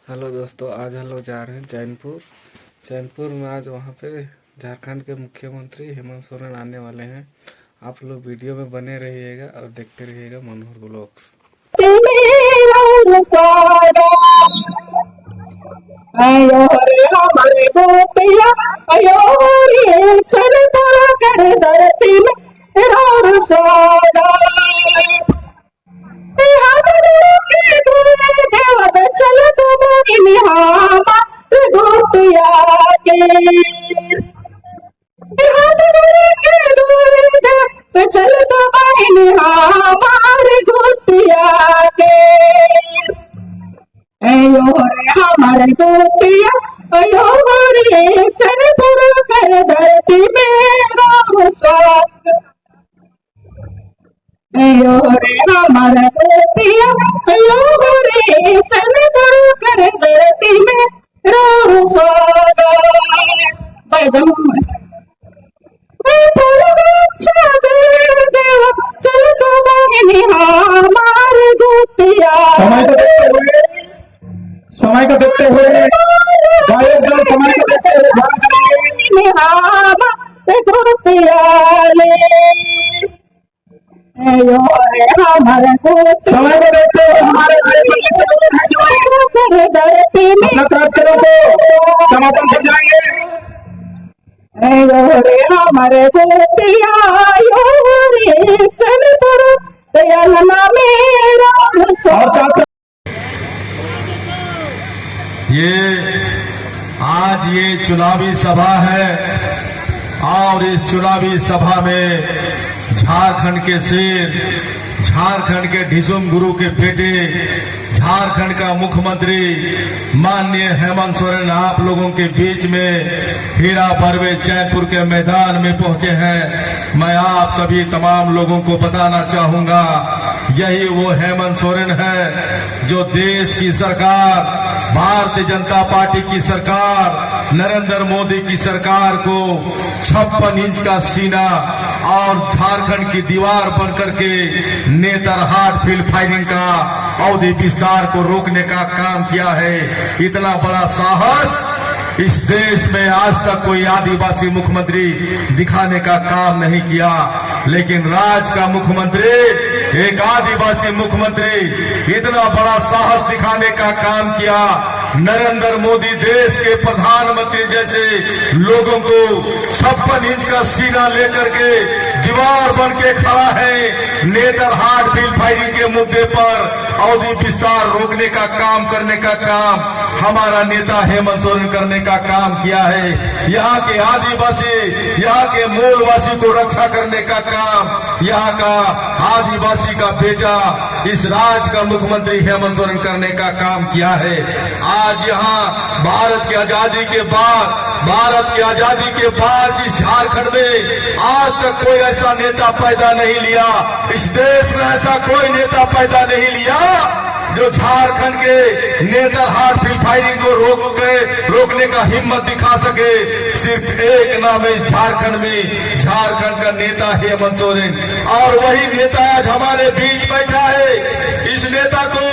Hello दोस्तों, आज हम लोग जा रहे हैं चैनपुर में। आज वहाँ पे झारखंड के मुख्यमंत्री हेमंत सोरेन आने वाले हैं। आप लोग वीडियो में बने रहिएगा और देखते रहिएगा मनोहर ब्लॉग्स। अयो रे हमारे गोपिया, अयो रे चल तोरा कर धरती में राम सोदा। चल तो बोली हमारे गोपिया के चल तो बोली हमारे गोपिया के। अयो रे हमारे गोपिया, अयो रे चल तोरा कर धरती में राम स्वाद। अयो रे हमारा गोपिया, अयो रे चल तोरा कर धरती में राम स्वाद। चल तो बहनी हमारे गोपिया। समय को देखते हुए गायक दल समय को देखते हुए समय को देखते हुए हमारे अपना कार्यक्रम को समापन कर जाएंगे। रे हमारे गोपिया, रे चल तोरा दयालना मेरा और साथ आज ये चुनावी सभा है और इस चुनावी सभा में झारखंड के शेर, झारखंड के ढिसुम गुरु के बेटे, झारखंड का मुख्यमंत्री माननीय हेमंत सोरेन आप लोगों के बीच में हीरा पर्वे चैनपुर के मैदान में पहुंचे हैं। मैं आप सभी तमाम लोगों को बताना चाहूंगा, यही वो हेमंत सोरेन है जो देश की सरकार, भारतीय जनता पार्टी की सरकार, नरेंद्र मोदी की सरकार को 56 इंच का सीना और झारखंड की दीवार बनकर के नेतरहाट फील्ड फायरिंग का अवधि विस्तार को रोकने का काम किया है। इतना बड़ा साहस इस देश में आज तक कोई आदिवासी मुख्यमंत्री दिखाने का काम नहीं किया, लेकिन राज्य का मुख्यमंत्री, एक आदिवासी मुख्यमंत्री इतना बड़ा साहस दिखाने का काम किया। नरेंद्र मोदी देश के प्रधानमंत्री जैसे लोगों को 56 इंच का सीना लेकर के दीवार बन के खड़ा है। नेतरहाट फील्ड फायरिंग के मुद्दे पर अवधि विस्तार रोकने का काम करने का काम हमारा नेता हेमंत सोरेन करने का काम किया है। यहाँ के आदिवासी, यहाँ के मूलवासी को रक्षा करने का काम यहाँ का आदिवासी का बेटा, इस राज्य का मुख्यमंत्री हेमंत सोरेन करने का काम किया है। आज यहाँ भारत की आजादी के बाद, इस झारखंड में आज तक कोई ऐसा नेता पैदा नहीं लिया, इस देश में ऐसा कोई नेता पैदा नहीं लिया जो झारखंड के नेतरहाट फील्ड फायरिंग को रोकने का हिम्मत दिखा सके। सिर्फ एक नाम है झारखंड में, झारखंड का नेता हेमंत सोरेन, और वही नेता आज हमारे बीच बैठा है। इस नेता को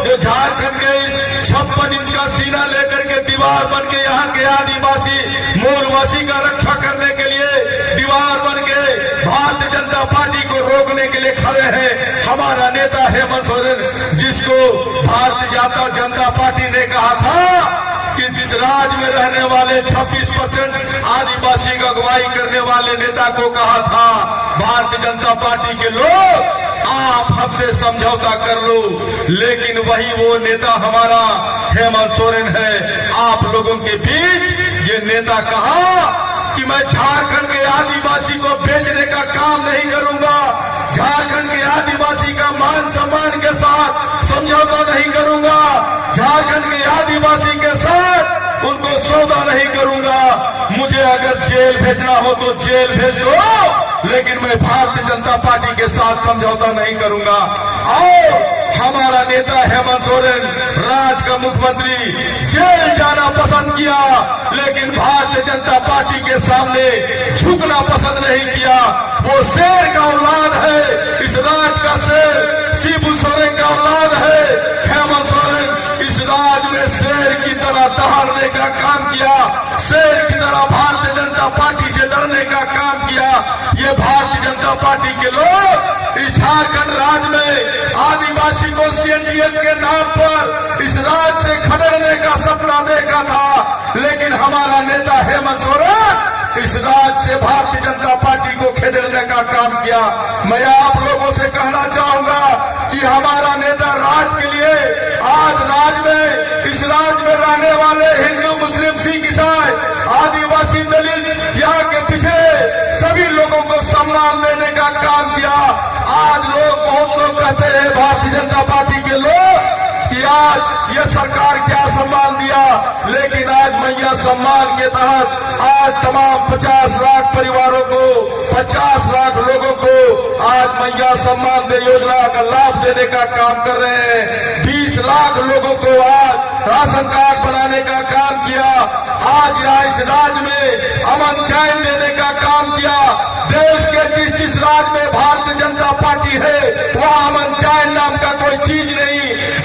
जो झारखंड के इस 56 इंच का सीना लेकर के दीवार बन के यहाँ के आदिवासी मूलवासी का रक्षा करने के लिए दीवार बन के भारतीय जनता पार्टी को रोकने के लिए खड़े हैं हमारा नेता हेमंत सोरेन, जिसको भारतीय जनता पार्टी ने कहा था कि जिस राज्य में रहने वाले 26% आदिवासी का अगुवाई करने वाले नेता को कहा था, भारतीय जनता पार्टी के लोग आप हमसे समझौता कर लो, लेकिन वही वो नेता हमारा हेमंत सोरेन है। आप लोगों के बीच ये नेता कहा कि मैं झारखंड के आदिवासी को बेचने का काम नहीं करूंगा, झारखंड के आदिवासी का मान सम्मान के साथ समझौता नहीं करूंगा, झारखंड के आदिवासी के साथ उनको सौदा नहीं करूंगा। मुझे अगर जेल भेजना हो तो जेल भेज दो, लेकिन मैं भारतीय जनता पार्टी के साथ समझौता नहीं करूंगा। और हमारा नेता हेमंत सोरेन, राज्य का मुख्यमंत्री, जेल जाना पसंद किया, लेकिन भारतीय जनता पार्टी के सामने झुकना पसंद नहीं किया। वो शेर का औलाद है, इस राज्य का शेर शिबू सोरेन का औलाद है। हेमंत सोरेन इस राज्य में शेर पार्टी के लोग इस झारखंड राज्य में आदिवासी को सीएनडीएफ के नाम पर इस राज्य से खदेड़ने का सपना देखा था, लेकिन हमारा नेता हेमंत सोरेन इस राज्य से भारतीय जनता पार्टी को खदेड़ने का काम किया। मैं आप लोगों से कहना चाहूंगा कि हमारा नेता राज्य के लिए आज राज्य में इस राज्य में रहने वाले हिंदू, मुस्लिम, सिख, ईसाई, आदिवासी, दलित, यहाँ के पिछड़े सभी लोगों को सम्मान देने का काम किया। आज बहुत लोग कहते हैं भारतीय जनता पार्टी के लोग कि आज ये सरकार क्या सम्मान दिया, लेकिन आज मैया सम्मान के तहत आज तमाम 50 लाख परिवारों को, 50 लाख लोगों को आज मैया सम्मान दे योजना का लाभ देने का काम कर रहे हैं। 20 लाख लोगों को आज राशन कार्ड बनाने का काम किया। आज यहाँ इस राज्य में अमन चैन देने का काम किया। देश के जिस राज्य में भारतीय जनता पार्टी है वहाँ अमन चैन नाम का कोई चीज नहीं।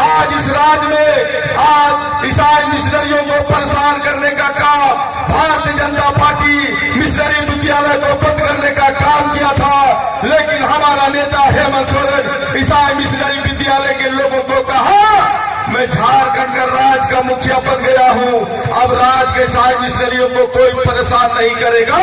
आज इस राज्य में आज ईसाई मिशनरियों को परेशान करने का काम भारतीय जनता पार्टी मिशनरी विद्यालय को बंद करने का काम किया था, लेकिन हमारा नेता हेमंत सोरेन ईसाई मिशनरी विद्यालय के लोगों को कहा मैं झारखंड का राज्य का मुखिया बन गया हूं, अब राज्य के ईसाई मिशनरियों को कोई परेशान नहीं करेगा,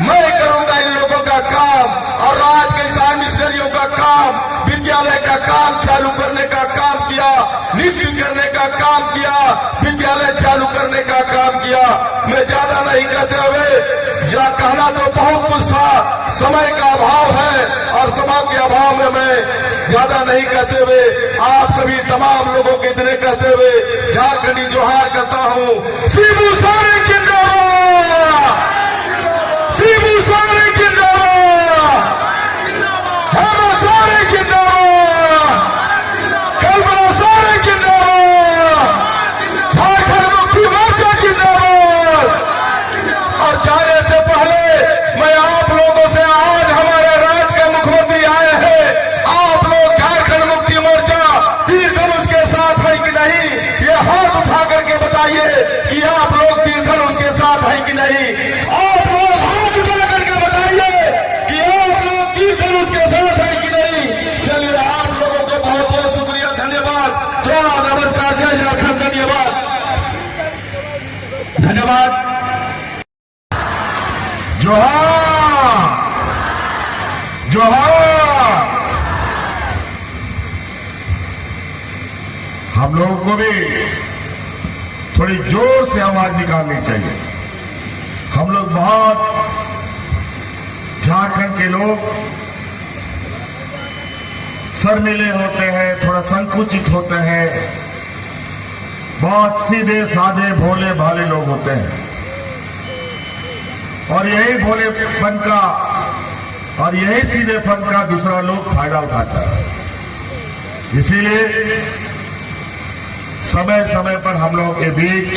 मैं करूंगा इन लोगों का काम। और राज्य के ईसाई मिशनरियों का काम, विद्यालय का काम चालू करने का काम किया, नियुक्ति करने का काम किया, विद्यालय चालू करने का काम किया। मैं ज्यादा नहीं कहते हुए जा कहना तो बहुत कुछ था, समय का अभाव है और समय के अभाव में मैं ज्यादा नहीं कहते हुए आप सभी तमाम लोगों के इतने कहते हुए झारखंडी जोहार करता हूं। शिबू सोरेन जिंदाबाद, शिबू सोरेन जिंदाबाद, हेमंत सोरेन जिंदाबाद, कल्पना सोरेन जिंदाबाद, झारखंड मुक्ति मोर्चा जिंदाबाद। और जाने से पहले मैं आप लोगों से आज हमारे राज्य के मुख्यमंत्री आए हैं, आप लोग झारखंड मुक्ति मोर्चा तीर धनुष के साथ है कि नहीं, ये हाथ उठा करके बताइए कि आप लोग तीर धनुष के साथ है कि नहीं। आप लोग हाथ उठा करके बताइए कि आप लोग तीर धनुष के साथ है कि नहीं। चलिए आप लोगों को बहुत बहुत शुक्रिया, धन्यवाद, जय नमस्कार, जय झारखंड, धन्यवाद धन्यवाद। जोहार जोहार। हम लोगों को भी थोड़ी जोर से आवाज निकालनी चाहिए। हम लोग बहुत झारखंड के लोग शर्मीले होते हैं, थोड़ा संकुचित होते हैं, बहुत सीधे साधे भोले भाले लोग होते हैं और यही भोलेपन का और यही सीधेपन का दूसरा लोग फायदा उठाता है। इसीलिए समय समय पर हम लोगों के बीच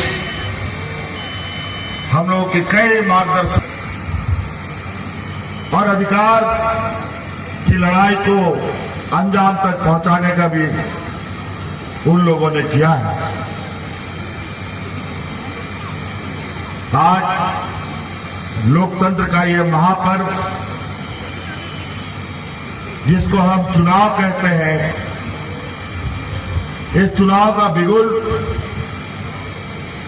हम लोगों के कई मार्गदर्शक और अधिकार की लड़ाई को अंजाम तक पहुंचाने का भी उन लोगों ने किया है। आज लोकतंत्र का ये महापर्व जिसको हम चुनाव कहते हैं, इस चुनाव का बिगुल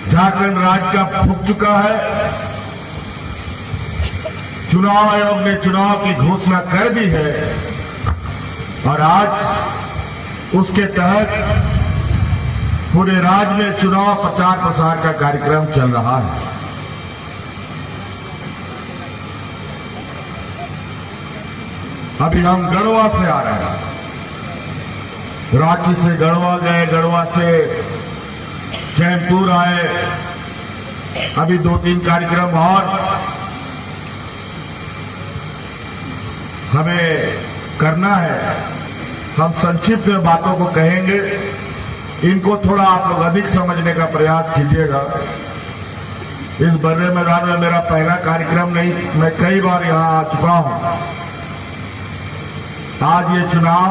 झारखंड राज्य का फूंक चुका है। चुनाव आयोग ने चुनाव की घोषणा कर दी है और आज उसके तहत पूरे राज्य में चुनाव प्रचार प्रसार का कार्यक्रम चल रहा है। अभी हम गढ़वा से आ रहे हैं, रांची से गढ़वा गए, गढ़वा से चैनपुर आए, अभी 2-3 कार्यक्रम और हमें करना है। हम संक्षिप्त में बातों को कहेंगे, इनको थोड़ा आप लोग अधिक समझने का प्रयास कीजिएगा। इस बड़े मैदान में मेरा पहला कार्यक्रम नहीं, मैं कई बार यहां आ चुका हूं। आज ये चुनाव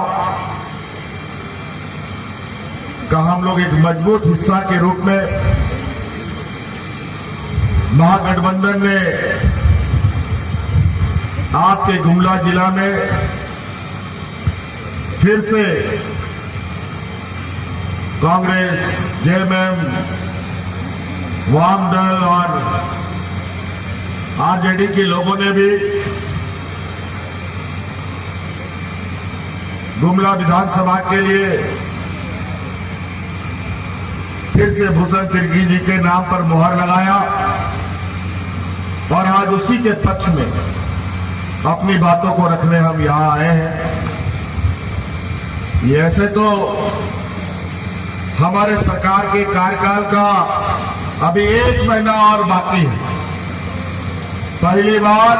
का हम लोग एक मजबूत हिस्सा के रूप में महागठबंधन ने आपके गुमला जिला में फिर से कांग्रेस, जेएमएम, वाम दल और आरजेडी के लोगों ने भी गुमला विधानसभा के लिए फिर से भूषण तिर्की जी के नाम पर मुहर लगाया और आज उसी के पक्ष में अपनी बातों को रखने हम यहां आए हैं। ये ऐसे तो हमारे सरकार के कार्यकाल का अभी 1 महीना और बाकी है। पहली बार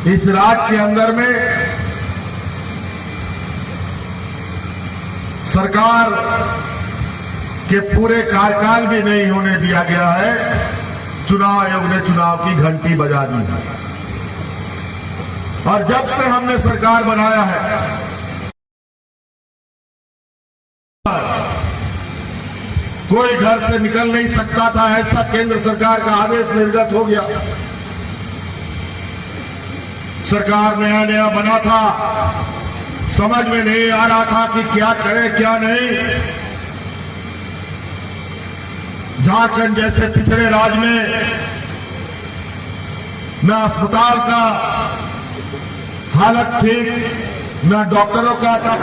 इस राज्य के अंदर में सरकार के पूरे कार्यकाल भी नहीं होने दिया गया है, चुनाव आयोग ने चुनाव की घंटी बजा दी है। और जब से हमने सरकार बनाया है कोई घर से निकल नहीं सकता था, ऐसा केंद्र सरकार का आदेश निर्गत हो गया। सरकार नया नया बना था, समझ में नहीं आ रहा था कि क्या करे क्या नहीं। झारखंड जैसे पिछड़े राज्य में न अस्पताल का हालत ठीक, न डॉक्टरों का था।